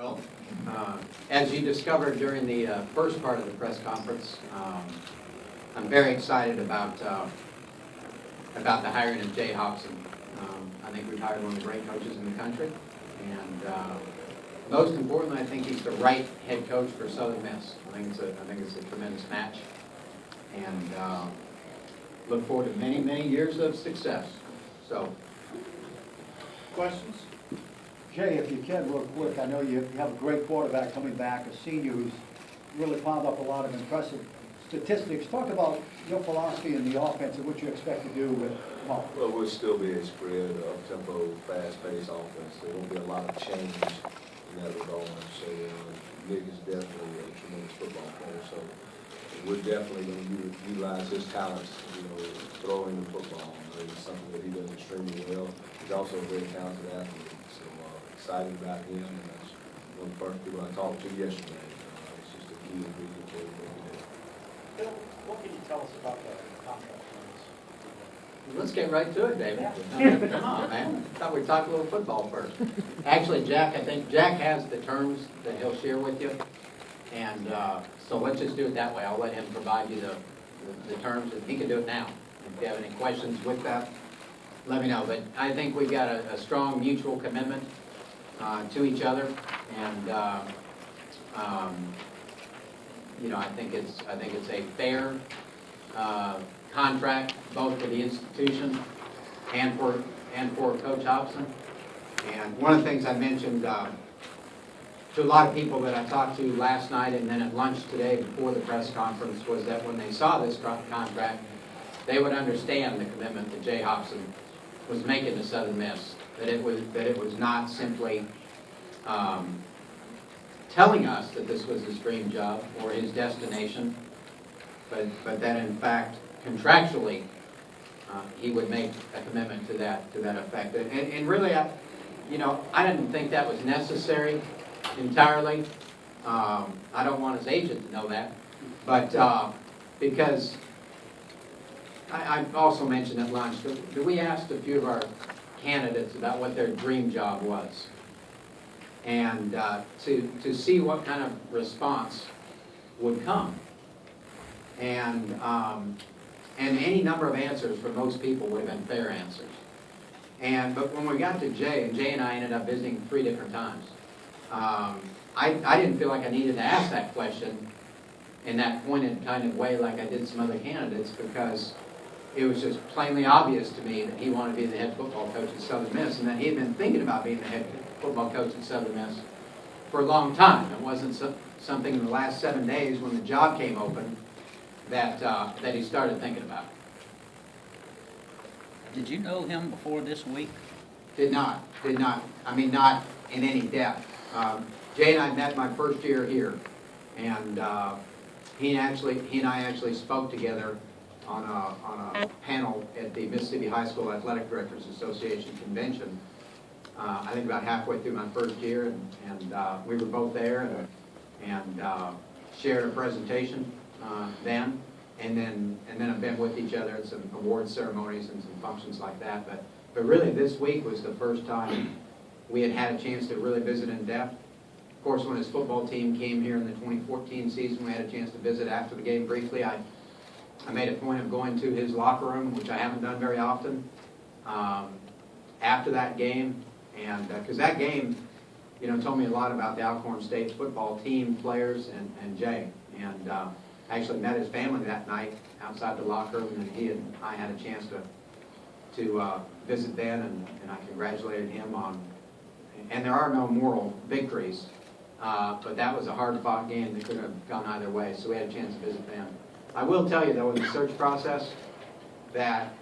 Well, as you discovered during the first part of the press conference, I'm very excited about the hiring of Jay Hopson. I think we've hired one of the great coaches in the country, and most importantly, I think he's the right head coach for Southern Miss. I think it's a tremendous match, and look forward to many, many years of success. So, questions? Jay, if you can, real quick, I know you have a great quarterback coming back, a senior who's really piled up a lot of impressive statistics. Talk about your philosophy in the offense and what you expect to do with Mark. Well, we'll still be a spread, up-tempo, fast-paced offense. There won't be a lot of change in that regard. So, Nick is definitely a tremendous football player. So, we're definitely going to utilize his talents, throwing the football. It's something that he does extremely well. He's also a very talented athlete. So, excited about him. And that's one of the first people I talked to yesterday. It's just a key ingredient for everything we do. Bill, what can you tell us about the contract terms? let's get right to it, David. Come on, man. I thought we'd talk a little football first. Actually, Jack, I think Jack has the terms that he'll share with you. And so let's just do it that way. I'll let him provide you the terms, and he can do it now. If you have any questions with that, let me know. But I think we've got a strong mutual commitment to each other, and I think it's a fair contract both for the institution and for Coach Hopson. And one of the things I mentioned to a lot of people that I talked to last night and then at lunch today before the press conference was that when they saw this contract, they would understand the commitment that Jay Hopson was making to Southern Miss. That it was not simply telling us that this was his dream job or his destination, but that in fact contractually he would make a commitment to that effect. And really, I didn't think that was necessary entirely. I don't want his agent to know that, but because I also mentioned at lunch that we asked a few of our candidates about what their dream job was, and to see what kind of response would come, and any number of answers from most people would have been fair answers. But when we got to Jay, and Jay and I ended up visiting 3 different times, I didn't feel like I needed to ask that question in that pointed kind of way like I did some other candidates, because it was just plainly obvious to me that he wanted to be the head football coach at Southern Miss, and that he had been thinking about being the head football coach at Southern Miss for a long time. It wasn't something in the last 7 days when the job came open that he started thinking about. Did you know him before this week? Did not. I mean, not in any depth. Jay and I met my first year here, and he and I actually spoke together on a panel at the Mississippi High School Athletic Directors Association convention. I think about halfway through my first year, and we were both there and shared a presentation then, and then have been with each other at some award ceremonies and some functions like that. But really, this week was the first time we had a chance to really visit in depth. Of course, when his football team came here in the 2014 season, we had a chance to visit after the game briefly. I made a point of going to his locker room, which I haven't done very often, after that game, and because that game, told me a lot about the Alcorn State football team, players, and Jay. And I actually met his family that night outside the locker room, and he and I had a chance to visit then, and I congratulated him on. And there are no moral victories, but that was a hard-fought game that could have gone either way, so we had a chance to visit them. I will tell you, though, in the search process, that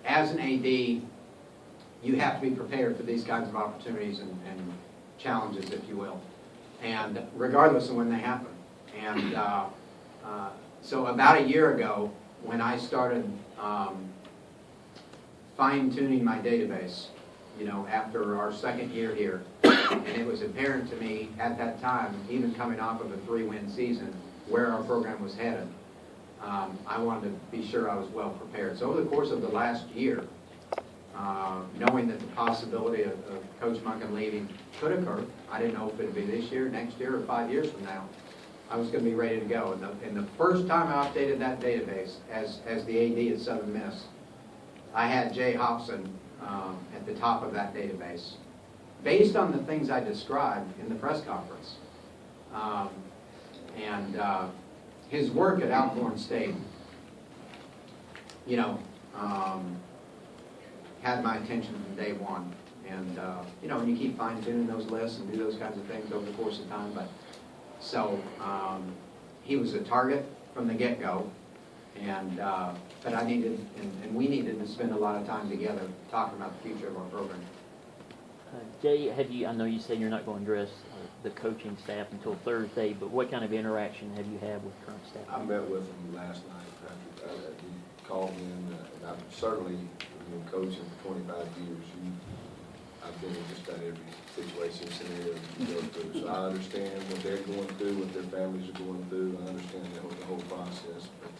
as an AD, you have to be prepared for these kinds of opportunities and challenges, if you will, and regardless of when they happen. And so about a year ago, when I started fine-tuning my database, after our second year here, and it was apparent to me at that time, even coming off of a 3-win season, where our program was headed. I wanted to be sure I was well prepared. So over the course of the last year, knowing that the possibility of Coach Monken leaving could occur. I didn't know if it would be this year, next year, or 5 years from now. I was going to be ready to go. And the first time I updated that database as the AD at Southern Miss, I had Jay Hopson at the top of that database, based on the things I described in the press conference. His work at Alcorn State, had my attention from day one. And, and you keep fine-tuning those lists and do those kinds of things over the course of time. He was a target from the get-go. But I needed, and we needed to spend a lot of time together talking about the future of our program. Jay, I know you said you're not going to address the coaching staff until Thursday, but what kind of interaction have you had with current staff? I met with him last night, Patrick. He called me in, and I've certainly been coaching for 25 years. I've been in just about every situation, scenario you go through. So I understand what they're going through, what their families are going through. I understand the whole process. But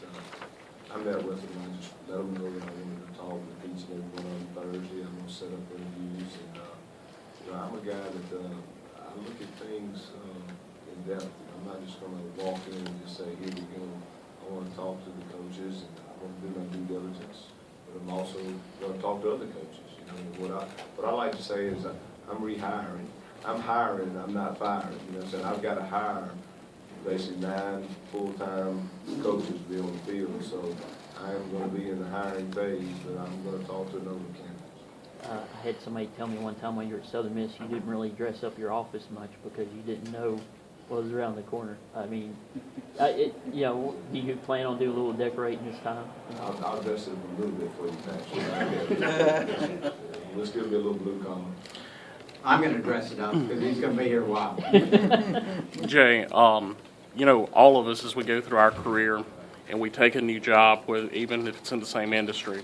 I met with them, and I just let them know that I wanted to talk with each and every one on Thursday. I'm going to set up interviews, and I'm a guy that I look at things in depth. I'm not just going to walk in and just say, here we go. I want to talk to the coaches, and I want to do my due diligence. But I'm also going to talk to other coaches. What I like to say is I'm rehiring. I'm hiring, I'm not firing. So I've got to hire basically 9 full-time coaches to be on the field. So I am going to be in the hiring phase, but I'm going to talk to a number of candidates. I had somebody tell me one time when you were at Southern Miss, you didn't really dress up your office much because you didn't know what was around the corner. I mean, do you plan on doing a little decorating this time? I'll dress it a little bit for you, Patrick. Let's give me a little blue collar. I'm going to dress it up because he's going to be here a while. Jay, all of us as we go through our career and we take a new job, even if it's in the same industry,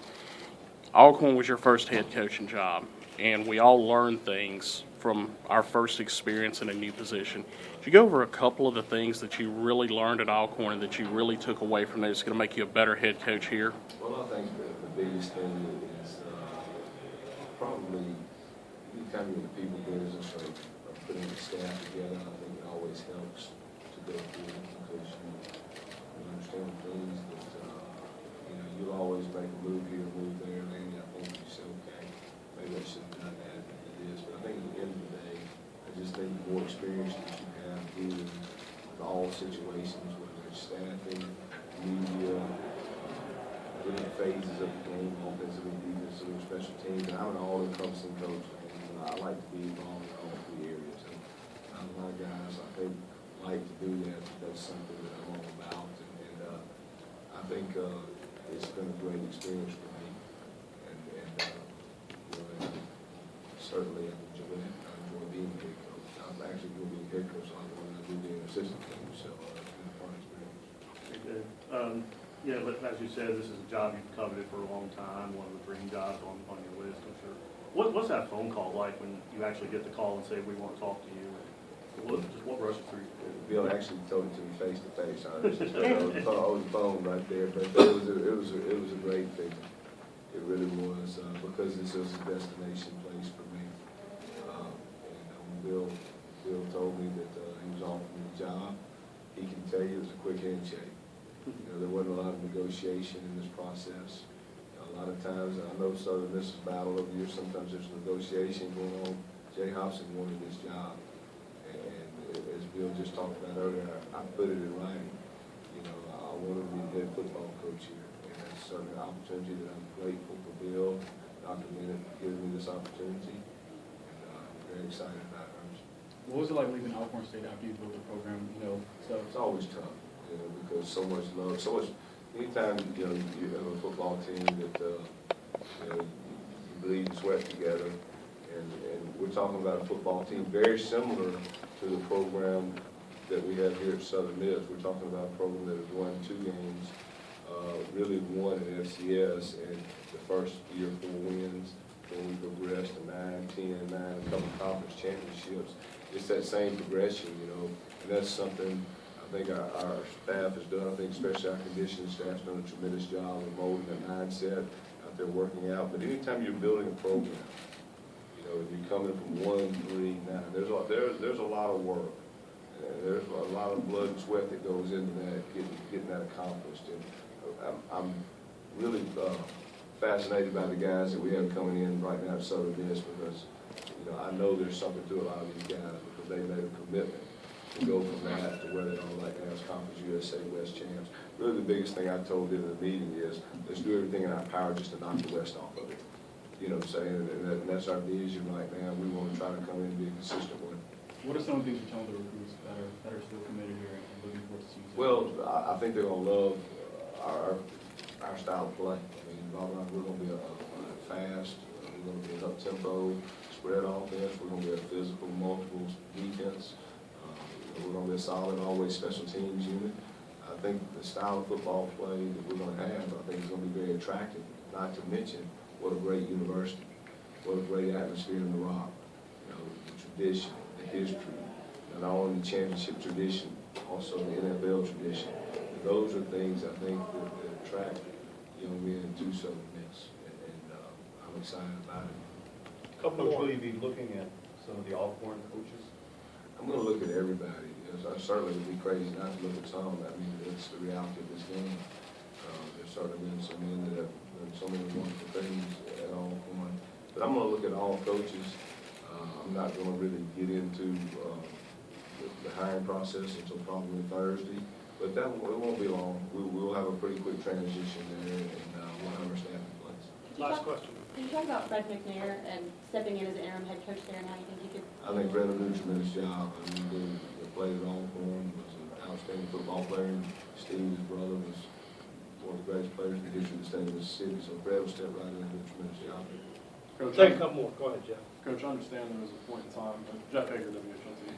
Alcorn was your first head coaching job, and we all learn things from our first experience in a new position. Could you go over a couple of the things that you really learned at Alcorn and that you really took away from there that's going to make you a better head coach here? Well, I think the biggest thing is probably anytime you're in the people business or putting the staff together, I think it always helps to go through it because you understand things that you'll always make a move here, move there, and then I think you say, okay, maybe I should have done that and this. But I think at the end of the day, I just think the more experience that you have dealing with all situations, whether it's staffing, media, different phases of the game, offensively, defensively, special teams. And I'm an all-encompassing coach. I like to be involved in all 3 areas. And a lot of guys, I think, like to do that. That's something that I'm all about. And I think it's been a great experience for me. And certainly I enjoy it. I enjoy being a head coach. I'm actually going to be a head coach a lot more than I do being an assistant coach. So it's been a fun experience. Okay. But as you said, this is a job you've coveted for a long time, one of the dream jobs on your list, I'm sure. What's that phone call like when you actually get the call and say, we want to talk to you? What rushes through you? Bill actually told it to me face to face. I was just over the phone right there, but it was a great thing. It really was because this is a destination place for me. Bill told me that he was offering me the job. He can tell you it was a quick handshake. There wasn't a lot of negotiation in this process. A lot of times, I know Southern Miss battle over here. Sometimes there's negotiation going on. Jay Hopson wanted this job, and as Bill just talked about earlier, I put it in writing. I wanted to be the head football coach here, and that's certainly an opportunity that I'm grateful for Bill, Dr. Bennett, for giving me this opportunity, and I'm very excited about it. What was it like leaving Alcorn State after you built the program? It's always tough, because so much love, so much. Anytime you have a football team that you bleed and sweat together, and we're talking about a football team very similar to the program that we have here at Southern Miss. We're talking about a program that has won 2 games, really won in FCS, and the first year 4 wins. Then we progressed to 9, 10, 9, a couple of conference championships. It's that same progression, and that's something I think our staff has done. I think especially our conditioning staff's done a tremendous job of molding that mindset. I that they're working out, but anytime you're building a program, you know, and you're coming from 1, 3, 9, there's a lot of work. There's a lot of blood and sweat that goes into that, getting that accomplished. And I'm really fascinated by the guys that we have coming in right now at Southern Miss, because, you know, I know there's something to a lot of these guys, because they made a commitment to go from that to where they are right now as Conference USA West champs. Really, the biggest thing I told them in the meeting is, let's do everything in our power just to knock the West off of it. You know what I'm saying? And that's our vision right now. We want to try to come in and be a consistent one. What are some of the things you're telling the recruits that are still committed here and looking forward to seeing? Well, I think they're going to love our style of play. I mean, bottom line, we're going to be a fast, we're going to be an up-tempo, spread offense, we're going to be a physical, multiple defense. We're going to be a solid, always special teams unit. I think the style of football play that we're going to have, I think is going to be very attractive, not to mention what a great university, what a great atmosphere in the Rock, you know, the tradition, the history, not only the championship tradition, also the NFL tradition. And those are things I think that attract young men to Southern Miss, and I'm excited about it. Coach, will you be looking at some of the Alcorn coaches? I'm going to look at everybody. Yes, I certainly would be crazy not to look at some. I mean, it's the reality of this game. There's certainly been some men that have done so many wonderful things at Alcorn. But I'm going to look at all coaches. I'm not going to really get into the hiring process until probably Thursday. But it won't be long. We'll have a pretty quick transition there, and we'll have our staff in place. Last question. Can you talk about Fred McNair and stepping in as an interim head coach there, and how you think he could? I think Fred will do a tremendous job. I mean, the played at Alcorn, was an outstanding football player. Steve, his brother, was one of the greatest players in the history of the state of Mississippi. So Fred will step right in and do a tremendous job. Coach, Take a couple more. Go ahead, Jeff. Coach, I understand there was a point in time, Jeff Hager, WHLT,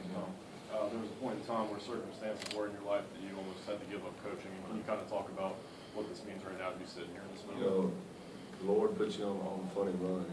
there was a point in time where circumstances were in your life that you almost had to give up coaching. Can you kind of talk about what this means right now to be sitting here in this moment? You know, the Lord puts you on a funny run.